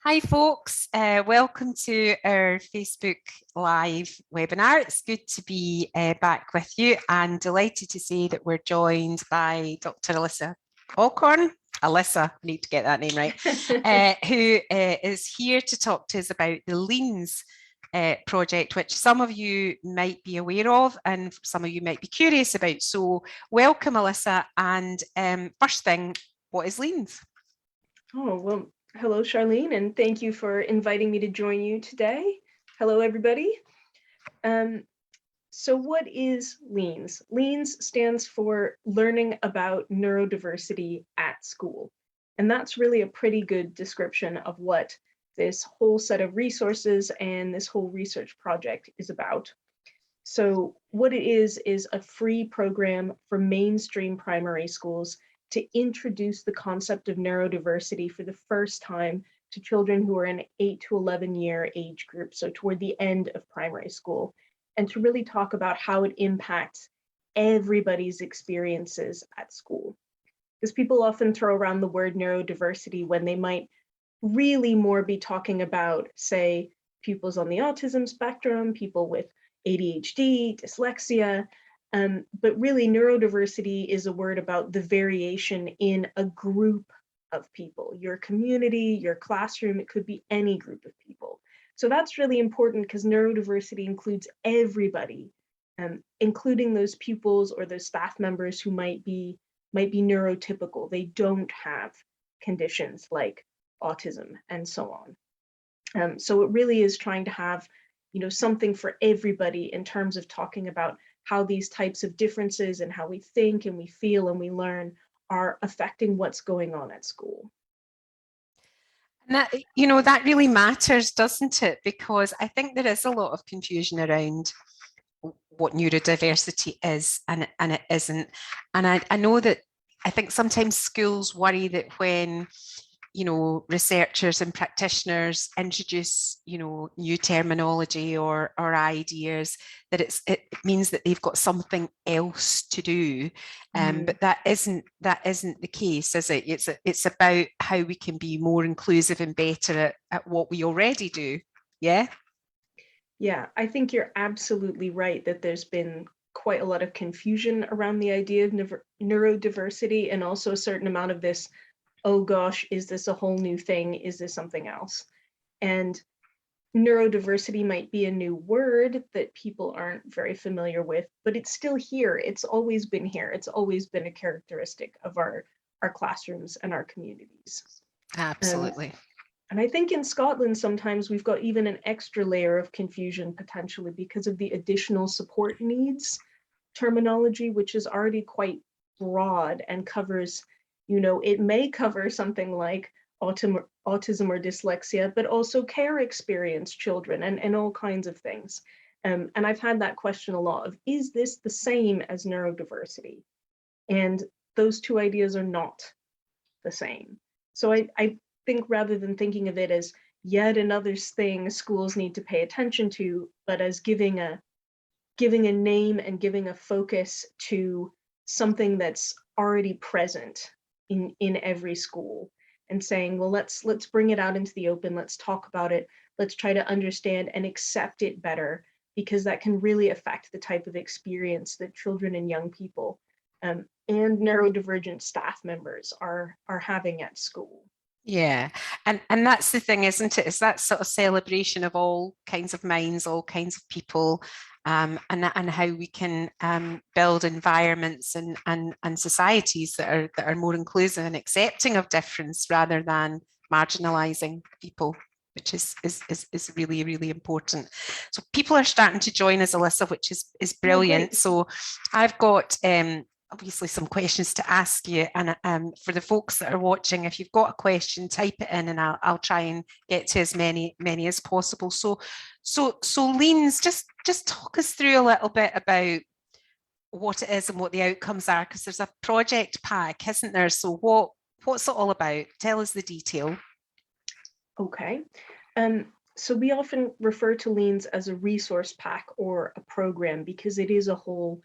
Hi folks, welcome to our Facebook Live webinar. It's good to be back with you and delighted to say that we're joined by Dr Alyssa Alcorn. Alyssa, I need to get that name right, who is here to talk to us about the LEANS project, which some of you might be aware of and some of you might be curious about. So welcome Alyssa, and first thing, what is LEANS? Oh, well, hello, Charlene, and thank you for inviting me to join you today. Hello, everybody. So what is LEANS? LEANS stands for Learning About Neurodiversity at School. And that's really a pretty good description of what this whole set of resources and this whole research project is about. So what it is a free program for mainstream primary schools to introduce the concept of neurodiversity for the first time to children who are in 8 to 11 year age group, so toward the end of primary school, and to really talk about how it impacts everybody's experiences at school. Because people often throw around the word neurodiversity when they might really more be talking about, say, pupils on the autism spectrum, people with ADHD, dyslexia, but really neurodiversity is a word about the variation in a group of people, your community, your classroom, it could be any group of people. So that's really important because neurodiversity includes everybody, including those pupils or those staff members who might be neurotypical. They don't have conditions like autism and so on. So it really is trying to have, something for everybody in terms of talking about how these types of differences and how we think and we feel and we learn are affecting what's going on at school. And that, that really matters, doesn't it? Because I think there is a lot of confusion around what neurodiversity is and it isn't. And I know that I think sometimes schools worry that when researchers and practitioners introduce, new terminology or ideas, that it means that they've got something else to do. But that isn't the case, is it? It's about how we can be more inclusive and better at what we already do. Yeah. Yeah, I think you're absolutely right that there's been quite a lot of confusion around the idea of neurodiversity, and also a certain amount of this, oh gosh, is this a whole new thing? Is this something else? And neurodiversity might be a new word that people aren't very familiar with, but it's still here. It's always been here. It's always been a characteristic of our classrooms and our communities. Absolutely. And I think in Scotland, sometimes we've got even an extra layer of confusion potentially because of the additional support needs terminology, which is already quite broad and covers, it may cover something like autism or dyslexia, but also care experienced children and all kinds of things. And I've had that question a lot of, is this the same as neurodiversity? And those two ideas are not the same. So I think rather than thinking of it as yet another thing schools need to pay attention to, but as giving a name and giving a focus to something that's already present in every school, and saying, well, let's bring it out into the open, let's talk about it, let's try to understand and accept it better, because that can really affect the type of experience that children and young people and neurodivergent staff members are having at school. Yeah, and that's the thing, isn't it? Is that sort of celebration of all kinds of minds, all kinds of people, and how we can build environments and societies that are more inclusive and accepting of difference rather than marginalizing people, which is really, really important. So people are starting to join us, Alyssa, which is brilliant. So I've got obviously some questions to ask you, and for the folks that are watching, if you've got a question, type it in and I'll try and get to as many as possible. So LEANS, just talk us through a little bit about what it is and what the outcomes are, because there's a project pack, isn't there? So what's it all about? Tell us the detail. Okay. So we often refer to LEANS as a resource pack or a program because it is a whole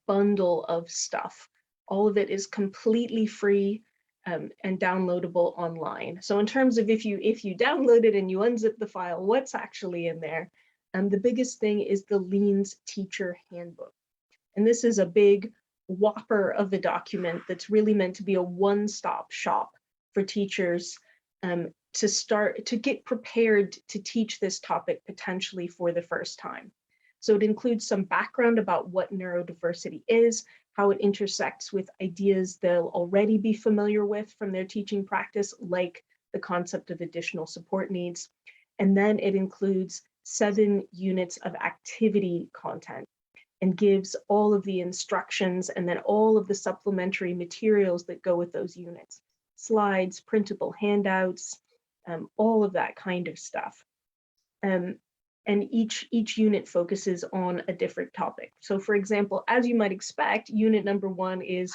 bundle of stuff. All of it is completely free. and downloadable online. So in terms of if you download it and you unzip the file, what's actually in there? The biggest thing is the LEANS Teacher Handbook. And this is a big whopper of a document that's really meant to be a one-stop shop for teachers to get prepared to teach this topic potentially for the first time. So it includes some background about what neurodiversity is, how it intersects with ideas they'll already be familiar with from their teaching practice, like the concept of additional support needs. And then it includes 7 units of activity content and gives all of the instructions and then all of the supplementary materials that go with those units. Slides, printable handouts, all of that kind of stuff. And each unit focuses on a different topic. So for example, as you might expect, unit number 1 is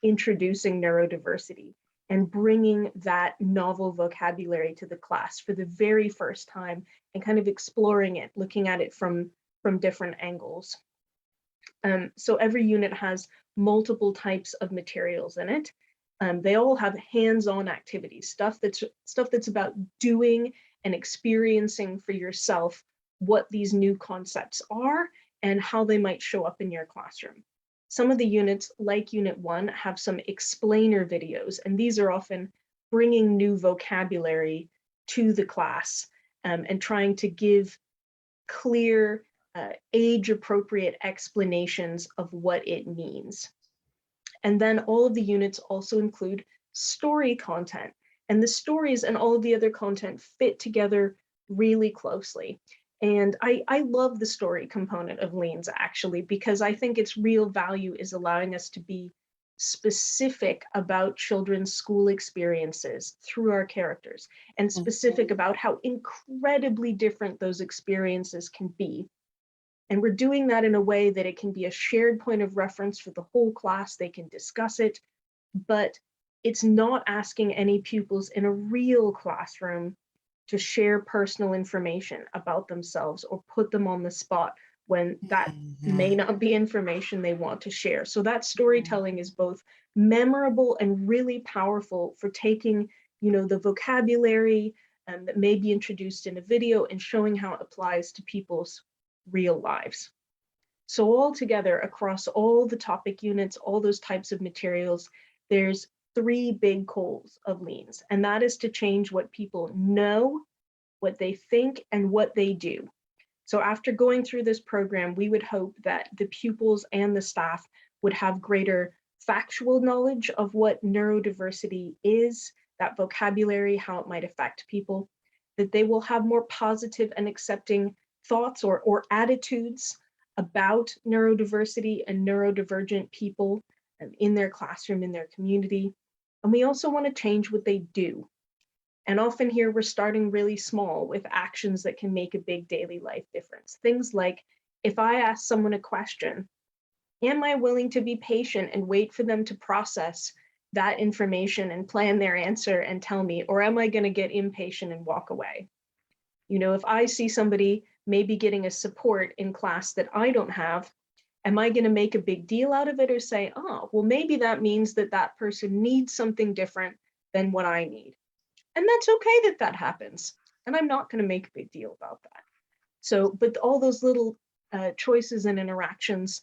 introducing neurodiversity and bringing that novel vocabulary to the class for the very first time and kind of exploring it, looking at it from different angles. So every unit has multiple types of materials in it. They all have hands-on activities, stuff that's about doing and experiencing for yourself what these new concepts are and how they might show up in your classroom. Some of the units, like Unit 1, have some explainer videos, and these are often bringing new vocabulary to the class and trying to give clear, age-appropriate explanations of what it means. And then all of the units also include story content, and the stories and all of the other content fit together really closely. And I love the story component of LEANS, actually, because I think its real value is allowing us to be specific about children's school experiences through our characters, and specific about how incredibly different those experiences can be. And we're doing that in a way that it can be a shared point of reference for the whole class. They can discuss it, but it's not asking any pupils in a real classroom to share personal information about themselves or put them on the spot when that may not be information they want to share. So that storytelling is both memorable and really powerful for taking, the vocabulary that may be introduced in a video and showing how it applies to people's real lives. So all together across all the topic units, all those types of materials, there's 3 big goals of LEANS, and that is to change what people know, what they think, and what they do. So after going through this program, we would hope that the pupils and the staff would have greater factual knowledge of what neurodiversity is, that vocabulary, how it might affect people, that they will have more positive and accepting thoughts or attitudes about neurodiversity and neurodivergent people in their classroom, in their community. And we also want to change what they do. And often here we're starting really small with actions that can make a big daily life difference. Things like, if I ask someone a question, am I willing to be patient and wait for them to process that information and plan their answer and tell me, or am I going to get impatient and walk away? If I see somebody maybe getting a support in class that I don't have, am I going to make a big deal out of it or say, oh, well, maybe that means that that person needs something different than what I need? And that's okay that happens. And I'm not going to make a big deal about that. So, but all those little choices and interactions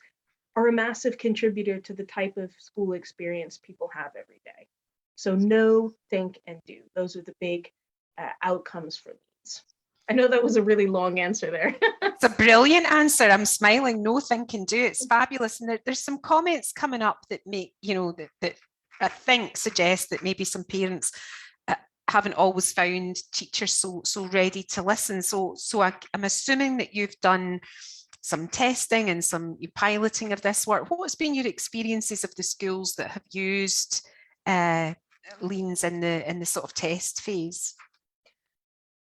are a massive contributor to the type of school experience people have every day. So know, think, and do. Those are the big outcomes for LEANS. I know that was a really long answer there. It's a brilliant answer. I'm smiling. No, think, and do. It's fabulous. And there's some comments coming up that make, that I think suggest that maybe some parents haven't always found teachers so ready to listen. So I'm assuming that you've done some testing and some piloting of this work. What's been your experiences of the schools that have used LEANS in the sort of test phase?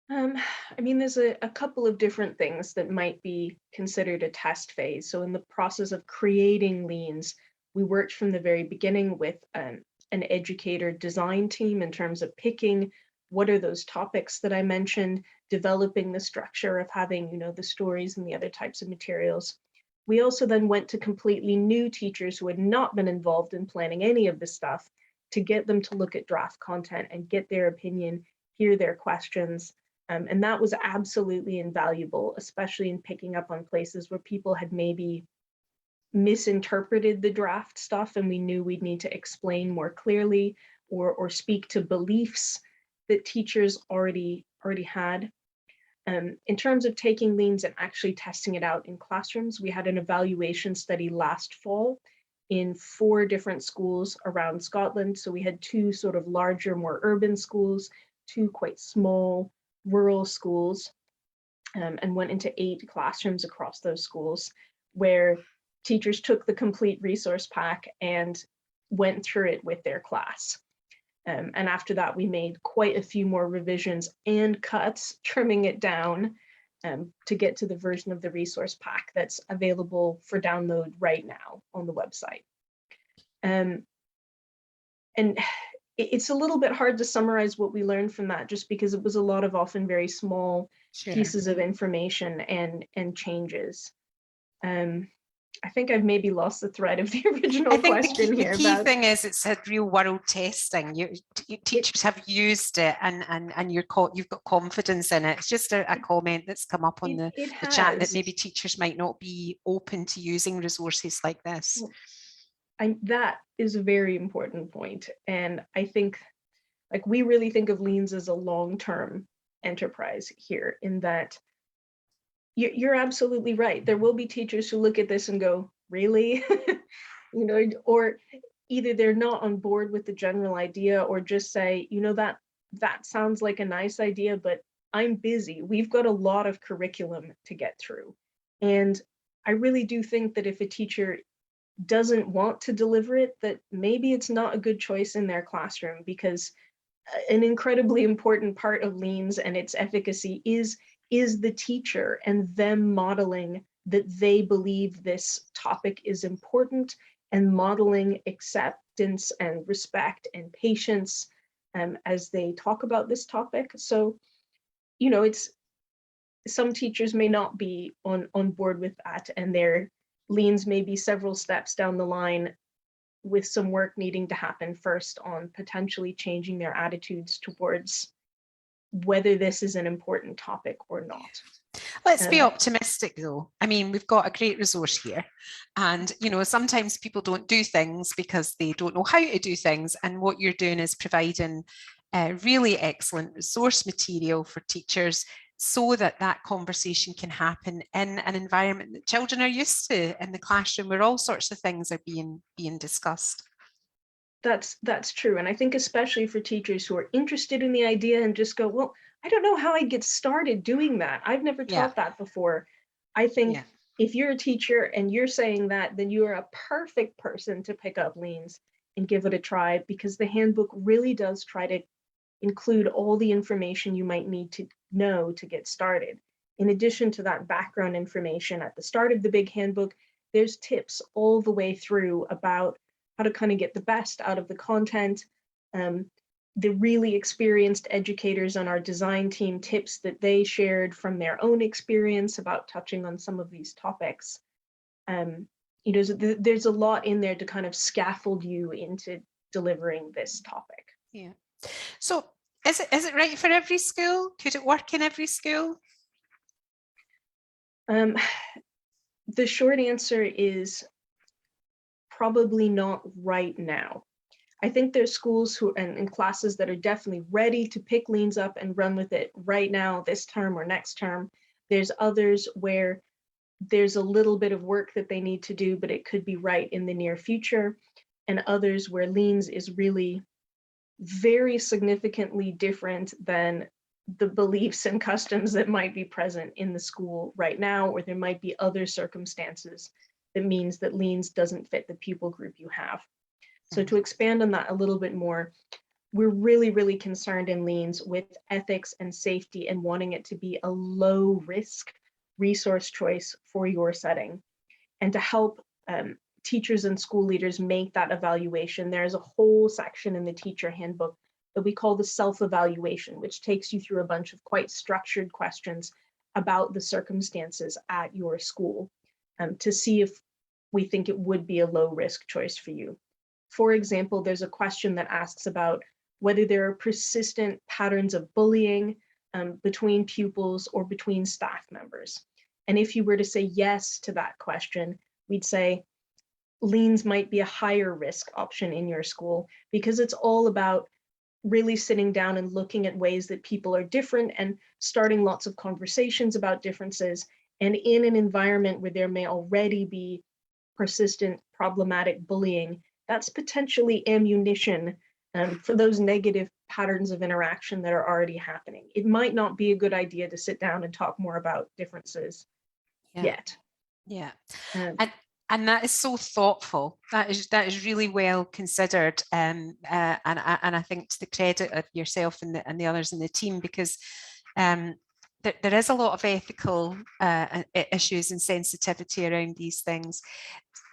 There's a couple of different things that might be considered a test phase. So in the process of creating LEANS, we worked from the very beginning with an educator design team in terms of picking what are those topics that I mentioned, developing the structure of having, the stories and the other types of materials. We also then went to completely new teachers who had not been involved in planning any of this stuff to get them to look at draft content and get their opinion, hear their questions. And that was absolutely invaluable, especially in picking up on places where people had maybe misinterpreted the draft stuff and we knew we'd need to explain more clearly or speak to beliefs that teachers already had. In terms of taking LEANS and actually testing it out in classrooms, we had an evaluation study last fall in 4 different schools around Scotland. So we had 2 sort of larger, more urban schools, 2 quite small rural schools, and went into 8 classrooms across those schools where teachers took the complete resource pack and went through it with their class. And after that, we made quite a few more revisions and cuts, trimming it down to get to the version of the resource pack that's available for download right now on the website. And it's a little bit hard to summarize what we learned from that, just because it was a lot of often very small pieces of information and changes. I think I've maybe lost the thread of the original question here. The key thing is it's had real world testing. Teachers have used it and you've got confidence in it. It's just a comment that's come up on the chat that maybe teachers might not be open to using resources like this. That is a very important point. And I think like we really think of LEANS as a long-term enterprise here, in that you're absolutely right. There will be teachers who look at this and go, really? Or either they're not on board with the general idea, or just say, that sounds like a nice idea, but I'm busy. We've got a lot of curriculum to get through. And I really do think that if a teacher doesn't want to deliver it, that maybe it's not a good choice in their classroom, because an incredibly important part of LEANS and its efficacy is the teacher and them modeling that they believe this topic is important, and modeling acceptance and respect and patience as they talk about this topic. So, it's some teachers may not be on board with that, and their LEANS may be several steps down the line, with some work needing to happen first on potentially changing their attitudes towards whether this is an important topic or not. Let's be optimistic though. I mean, we've got a great resource here, and sometimes people don't do things because they don't know how to do things, and what you're doing is providing really excellent resource material for teachers so that that conversation can happen in an environment that children are used to in the classroom, where all sorts of things are being discussed. That's true. And I think especially for teachers who are interested in the idea and just go, well, I don't know how I get started doing that. I've never taught that before. I think if you're a teacher and you're saying that, then you are a perfect person to pick up LEANS and give it a try, because the handbook really does try to include all the information you might need to know to get started. In addition to that background information at the start of the big handbook, there's tips all the way through about how to kind of get the best out of the content. The really experienced educators on our design team, tips that they shared from their own experience about touching on some of these topics. There's a lot in there to kind of scaffold you into delivering this topic. Yeah. So is it right for every school? Could it work in every school? The short answer is probably not right now. I think there's schools and classes that are definitely ready to pick LEANS up and run with it right now, this term or next term. There's others where there's a little bit of work that they need to do, but it could be right in the near future. And others where LEANS is really very significantly different than the beliefs and customs that might be present in the school right now, or there might be other circumstances that means that LEANS doesn't fit the pupil group you have. So to expand on that a little bit more, we're really, really concerned in LEANS with ethics and safety and wanting it to be a low risk resource choice for your setting. And to help teachers and school leaders make that evaluation, there's a whole section in the teacher handbook that we call the self-evaluation, which takes you through a bunch of quite structured questions about the circumstances at your school to see if we think it would be a low risk choice for you. For example, there's a question that asks about whether there are persistent patterns of bullying between pupils or between staff members. And if you were to say yes to that question, we'd say LEANS might be a higher risk option in your school, because it's all about really sitting down and looking at ways that people are different and starting lots of conversations about differences. And in an environment where there may already be persistent problematic bullying, that's potentially ammunition for those negative patterns of interaction that are already happening. It might not be a good idea to sit down and talk more about differences yet. Yeah. Um, and that is so thoughtful. That is really well considered, and I think to the credit of yourself and the others in the team, because there is a lot of ethical issues and sensitivity around these things.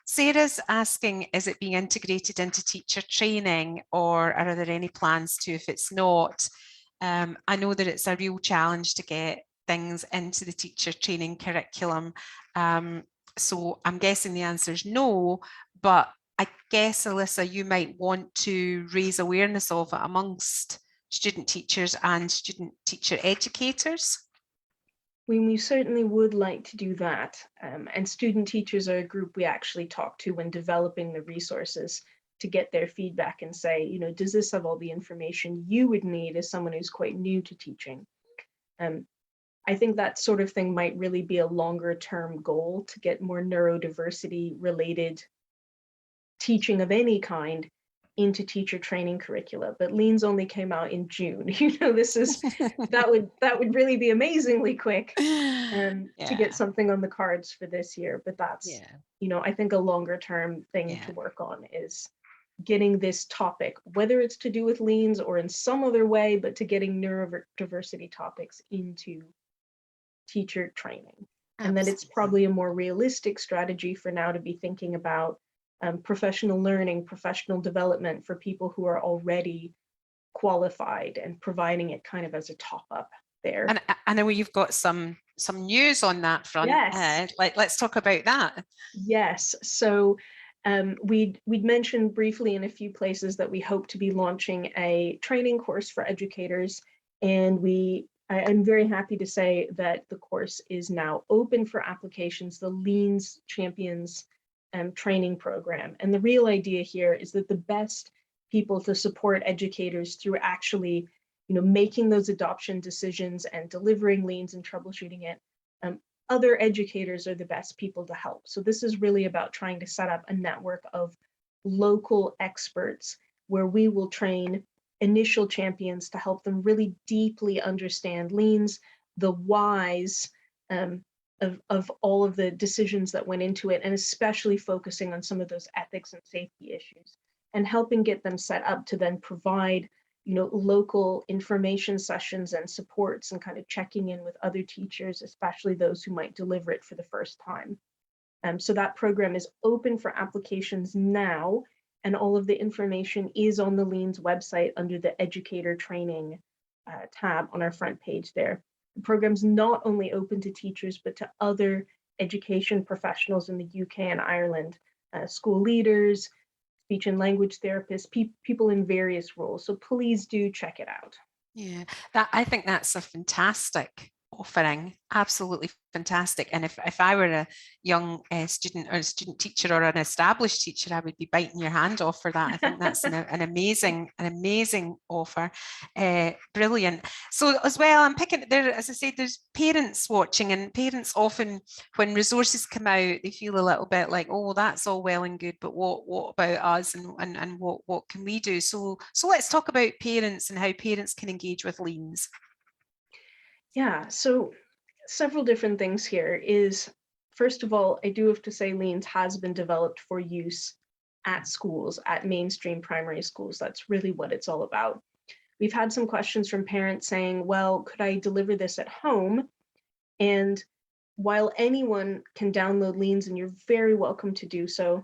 Sarah's asking, is it being integrated into teacher training, or are there any plans to if it's not? I know that it's a real challenge to get things into the teacher training curriculum. So I'm guessing the answer is no, but I guess, Alyssa, you might want to raise awareness of it amongst student teachers and student teacher educators. we certainly would like to do that. And student teachers are a group we actually talk to when developing the resources to get their feedback and say, you know, does this have all the information you would need as someone who's quite new to teaching? I think that sort of thing might really be a longer term goal, to get more neurodiversity related teaching of any kind into teacher training curricula. But LEANS only came out in June. You know, this is that would really be amazingly quick to get something on the cards for this year. But that's, you know, I think a longer term thing to work on is getting this topic, whether it's to do with LEANS or in some other way, but to getting neurodiversity topics into teacher training. And then it's probably a more realistic strategy for now to be thinking about professional learning, professional development for people who are already qualified, and providing it kind of as a top up there. And I know you've got some news on that front. Yes. Let's talk about that. Yes. So we'd mentioned briefly in a few places that we hope to be launching a training course for educators, and I'm very happy to say that the course is now open for applications, the LEANS Champions training program. And the real idea here is that the best people to support educators through actually, you know, making those adoption decisions and delivering LEANS and troubleshooting it, other educators are the best people to help. So this is really about trying to set up a network of local experts where we will train initial champions to help them really deeply understand LEANS, the whys of all of the decisions that went into it, and especially focusing on some of those ethics and safety issues, and helping get them set up to then provide, you know, local information sessions and supports, and kind of checking in with other teachers, especially those who might deliver it for the first time. So that program is open for applications now, and all of the information is on the LEANS website under the educator training tab on our front page there. The program's not only open to teachers, but to other education professionals in the UK and Ireland, school leaders, speech and language therapists, people in various roles. So please do check it out. Yeah, I think that's a fantastic offering, absolutely fantastic. And if I were a young student or a student teacher or an established teacher, I would be biting your hand off for that. I think that's an amazing offer. Brilliant. So as well, I'm picking there, as I said, there's parents watching, and parents often, when resources come out, they feel a little bit like, oh, that's all well and good, but what about us, and what can we do? So let's talk about parents and how parents can engage with LEANS. Yeah, so several different things here is, first of all, I do have to say LEANS has been developed for use at schools, at mainstream primary schools. That's really what it's all about. We've had some questions from parents saying, well, could I deliver this at home? And while anyone can download LEANS, and you're very welcome to do so,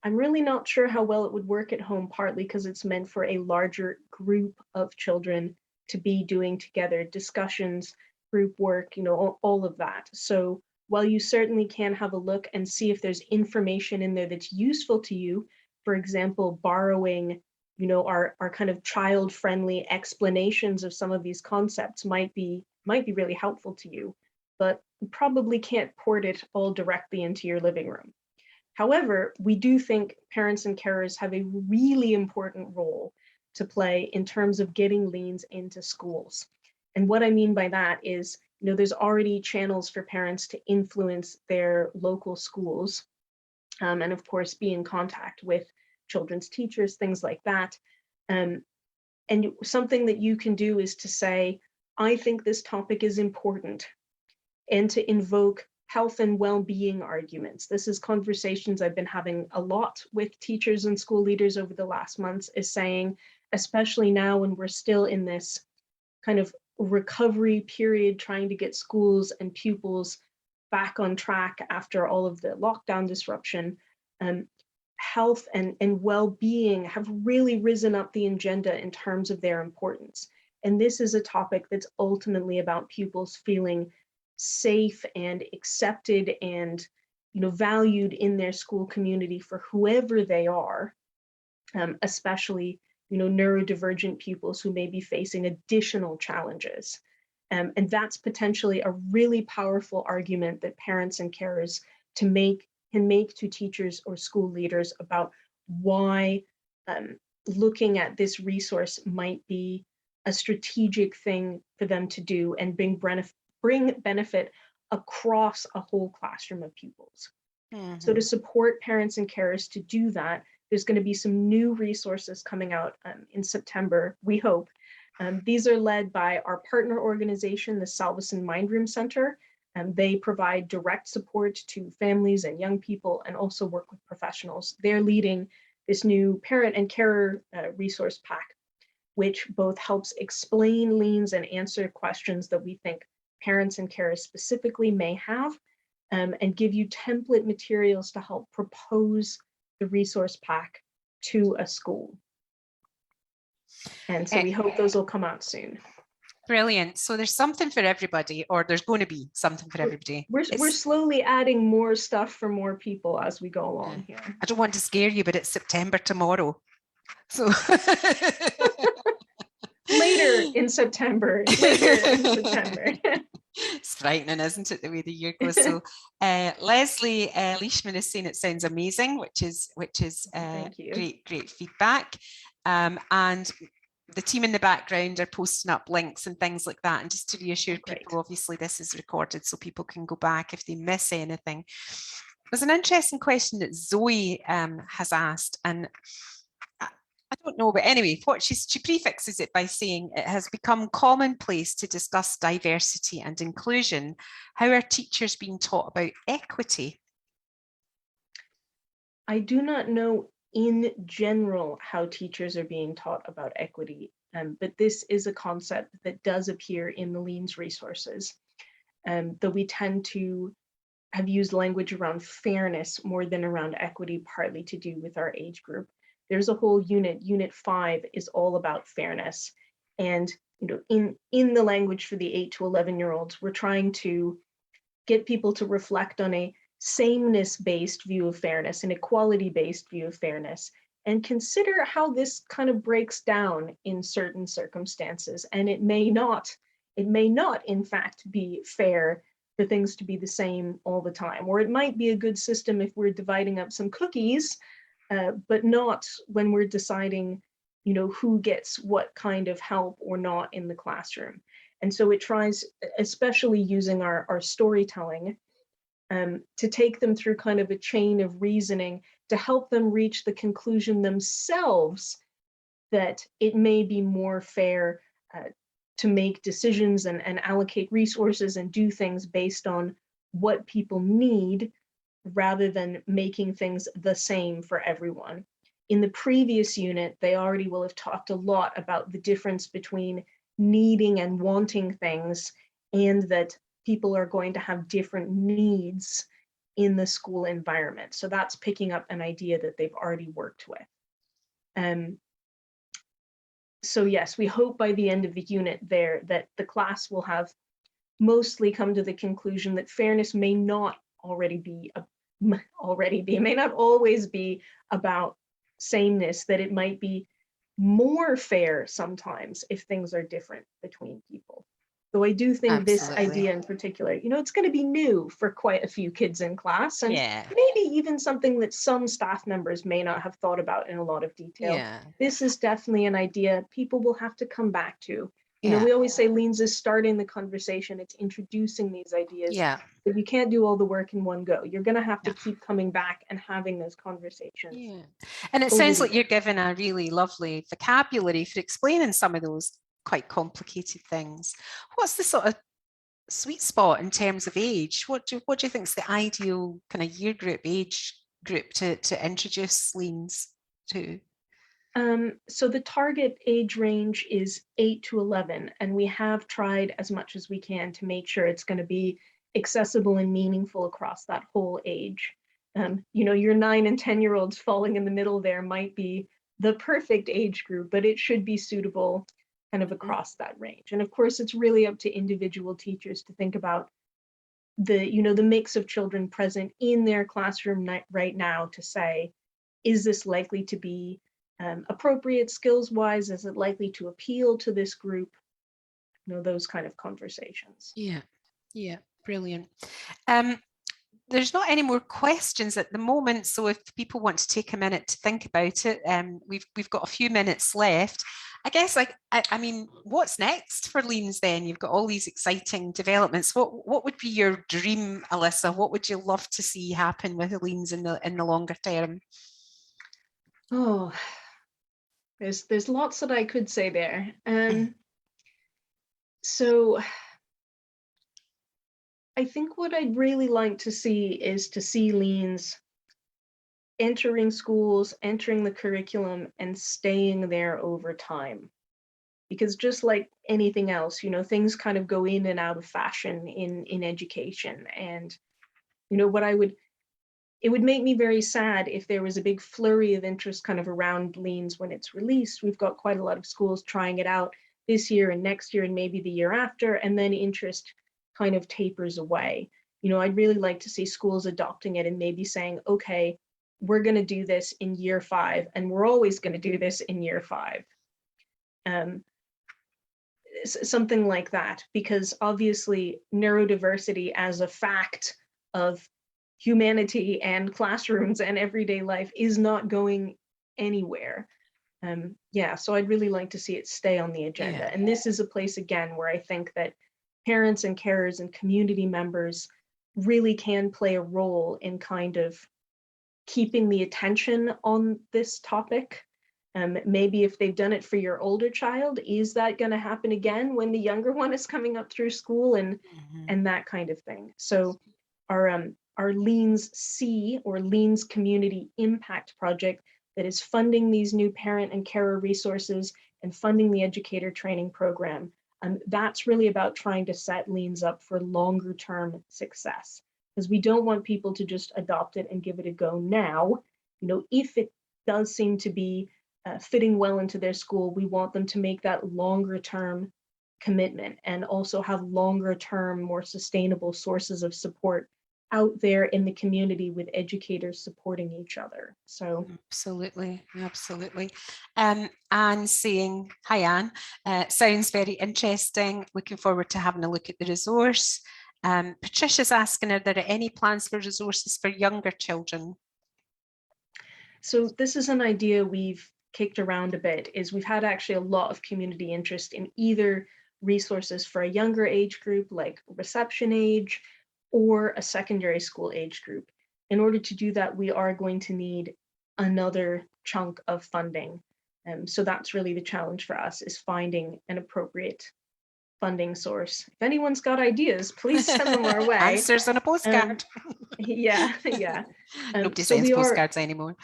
I'm really not sure how well it would work at home, partly because it's meant for a larger group of children to be doing together, discussions, group work, you know, all of that. So while you certainly can have a look and see if there's information in there that's useful to you, for example, borrowing, our kind of child-friendly explanations of some of these concepts might be really helpful to you, but you probably can't port it all directly into your living room. However, we do think parents and carers have a really important role to play in terms of getting LEANS into schools. And what I mean by that is, there's already channels for parents to influence their local schools, and of course, be in contact with children's teachers, things like that. And something that you can do is to say, I think this topic is important, and to invoke health and well-being arguments. This is conversations I've been having a lot with teachers and school leaders over the last months, is saying, especially now when we're still in this kind of recovery period, trying to get schools and pupils back on track after all of the lockdown disruption, health and well-being have really risen up the agenda in terms of their importance. And this is a topic that's ultimately about pupils feeling safe and accepted and valued in their school community for whoever they are, especially neurodivergent pupils who may be facing additional challenges. And that's potentially a really powerful argument that parents and carers can make to teachers or school leaders about why looking at this resource might be a strategic thing for them to do and bring benefit across a whole classroom of pupils. Mm-hmm. So to support parents and carers to do that, there's going to be some new resources coming out in September, we hope. These are led by our partner organization, the Salvesen Mindroom Center. They provide direct support to families and young people and also work with professionals. They're leading this new parent and carer resource pack, which both helps explain LEANS and answer questions that we think parents and carers specifically may have, and give you template materials to help propose the resource pack to a school. And so we hope those will come out soon. Brilliant. So there's something for everybody, or there's going to be something for everybody. We're slowly adding more stuff for more people as we go along here. I don't want to scare you, but it's September tomorrow. So later in September. It's frightening, isn't it, the way the year goes? So Leslie Leishman is saying it sounds amazing, which is great feedback. And the team in the background are posting up links and things like that. And just to reassure people, obviously this is recorded so people can go back if they miss anything. There's an interesting question that Zoe has asked, and I don't know, but anyway, what she prefixes it by saying it has become commonplace to discuss diversity and inclusion. How are teachers being taught about equity? I do not know in general how teachers are being taught about equity, but this is a concept that does appear in the LEANS resources, though we tend to have used language around fairness more than around equity, partly to do with our age group. There's a whole unit 5 is all about fairness. And in the language for the 8 to 11-year-olds, we're trying to get people to reflect on a sameness-based view of fairness, an equality-based view of fairness, and consider how this kind of breaks down in certain circumstances. And it may not, in fact, be fair for things to be the same all the time. Or it might be a good system if we're dividing up some cookies, but not when we're deciding, who gets what kind of help or not in the classroom. And so it tries, especially using our storytelling, to take them through kind of a chain of reasoning to help them reach the conclusion themselves that it may be more fair to make decisions and allocate resources and do things based on what people need, rather than making things the same for everyone. In the previous unit, they already will have talked a lot about the difference between needing and wanting things, and that people are going to have different needs in the school environment. So that's picking up an idea that they've already worked with. So yes, we hope by the end of the unit there that the class will have mostly come to the conclusion that fairness may not always be about sameness, that it might be more fair sometimes if things are different between people. So I do think this Absolutely. idea in particular, you know, it's going to be new for quite a few kids in class, and Yeah. maybe even something that some staff members may not have thought about in a lot of detail. Yeah. This is definitely an idea people will have to come back to. You know, Yeah. we always say LEANS is starting the conversation, it's introducing these ideas, Yeah. but you can't do all the work in one go. You're going to have to Yeah. keep coming back and having those conversations. Yeah. And it over sounds the like you're given a really lovely vocabulary for explaining some of those quite complicated things. What's the sort of sweet spot in terms of age? What do you think is the ideal kind of year group, age group to introduce LEANS to? So the target age range is 8 to 11, and we have tried as much as we can to make sure it's going to be accessible and meaningful across that whole age. You know, your 9 and 10-year-olds falling in the middle there might be the perfect age group, but it should be suitable kind of across that range. And of course, it's really up to individual teachers to think about the, you know, the mix of children present in their classroom right now to say, is this likely to be appropriate skills wise? Is it likely to appeal to this group? You know, those kind of conversations. Yeah, yeah, brilliant. There's not any more questions at the moment, so if people want to take a minute to think about it, we've got a few minutes left. I guess, like, I mean, what's next for LEANS then? You've got all these exciting developments. What would be your dream, Alyssa? What would you love to see happen with LEANS in the longer term? Oh, there's lots that I could say there. So I think what I'd really like to see is to see LEANS entering schools, entering the curriculum, and staying there over time. Because just like anything else, you know, things kind of go in and out of fashion in education. And, you know, it would make me very sad if there was a big flurry of interest kind of around LEANS when it's released. We've got quite a lot of schools trying it out this year and next year and maybe the year after, and then interest kind of tapers away. You know, I'd really like to see schools adopting it and maybe saying, okay, we're going to do this in year 5, and we're always going to do this in year 5. Something like that, because obviously neurodiversity as a fact of humanity and classrooms and everyday life is not going anywhere. Yeah, so I'd really like to see it stay on the agenda. Yeah. And this is a place, again, where I think that parents and carers and community members really can play a role in kind of keeping the attention on this topic. Maybe if they've done it for your older child, is that going to happen again when the younger one is coming up through school, and that kind of thing. So our LEANS C, or LEANS Community Impact Project, that is funding these new parent and carer resources and funding the educator training program, that's really about trying to set LEANS up for longer term success, because we don't want people to just adopt it and give it a go now. You know, if it does seem to be fitting well into their school, we want them to make that longer term commitment and also have longer term, more sustainable sources of support out there in the community with educators supporting each other. So absolutely, absolutely. Anne saying, hi Anne, sounds very interesting. Looking forward to having a look at the resource. Patricia's asking, are there any plans for resources for younger children? So this is an idea we've kicked around a bit, is we've had actually a lot of community interest in either resources for a younger age group like reception age or a secondary school age group. In order to do that, we are going to need another chunk of funding. So that's really the challenge for us, is finding an appropriate funding source. If anyone's got ideas, please send them our way. Answers on a postcard. Yeah. Nobody so sends postcards anymore.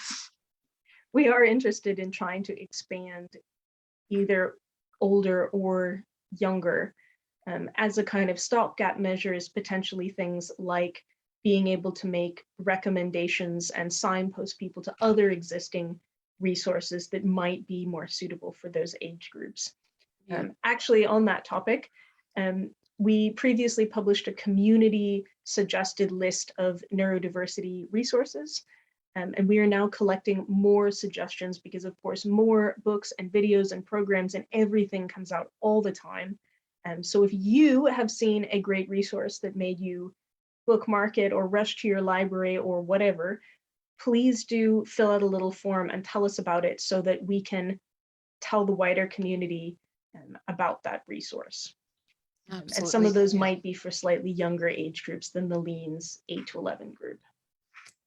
We are interested in trying to expand either older or younger as a kind of stopgap measures, potentially things like being able to make recommendations and signpost people to other existing resources that might be more suitable for those age groups. Yeah. Actually, on that topic, we previously published a community suggested list of neurodiversity resources. And we are now collecting more suggestions because, of course, more books and videos and programs and everything comes out all the time. So if you have seen a great resource that made you bookmark it or rush to your library or whatever, please do fill out a little form and tell us about it so that we can tell the wider community about that resource. Absolutely. And some of those might be for slightly younger age groups than the LEANS 8 to 11 group.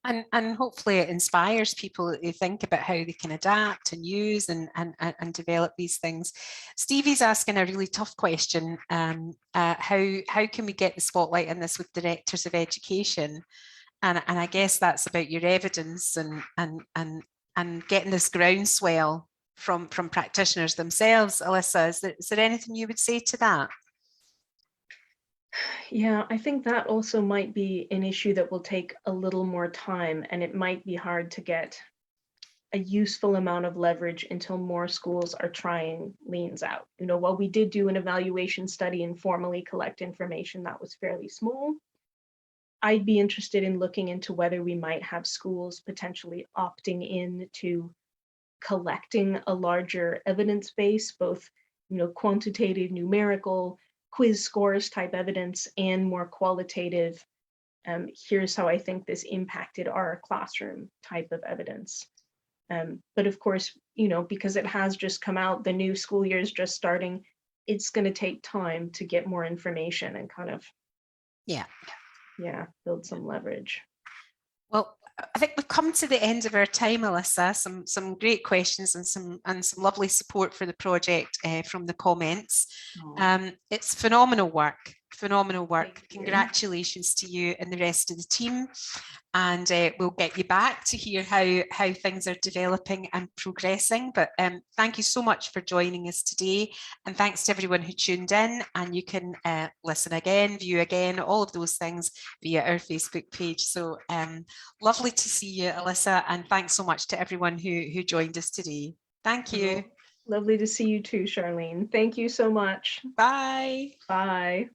And hopefully it inspires people to think about how they can adapt and use and develop these things. Stevie's asking a really tough question. How can we get the spotlight on this with directors of education? And I guess that's about your evidence and getting this groundswell from practitioners themselves. Alyssa, is there anything you would say to that? Yeah, I think that also might be an issue that will take a little more time, and it might be hard to get a useful amount of leverage until more schools are trying LEANS out. You know, while we did do an evaluation study and formally collect information, that was fairly small. I'd be interested in looking into whether we might have schools potentially opting in to collecting a larger evidence base, both, you know, quantitative, numerical, quiz scores type evidence, and more qualitative, here's how I think this impacted our classroom type of evidence. But of course, you know, because it has just come out, the new school year is just starting, it's going to take time to get more information and kind of, yeah, build some leverage. Well, I think we've come to the end of our time, Alyssa. Some great questions and some lovely support for the project from the comments. It's phenomenal work. Congratulations to you and the rest of the team. And we'll get you back to hear how things are developing and progressing. But thank you so much for joining us today. And thanks to everyone who tuned in. And you can listen again, view again, all of those things via our Facebook page. So lovely to see you, Alyssa. And thanks so much to everyone who joined us today. Thank you. Lovely to see you too, Charlene. Thank you so much. Bye. Bye.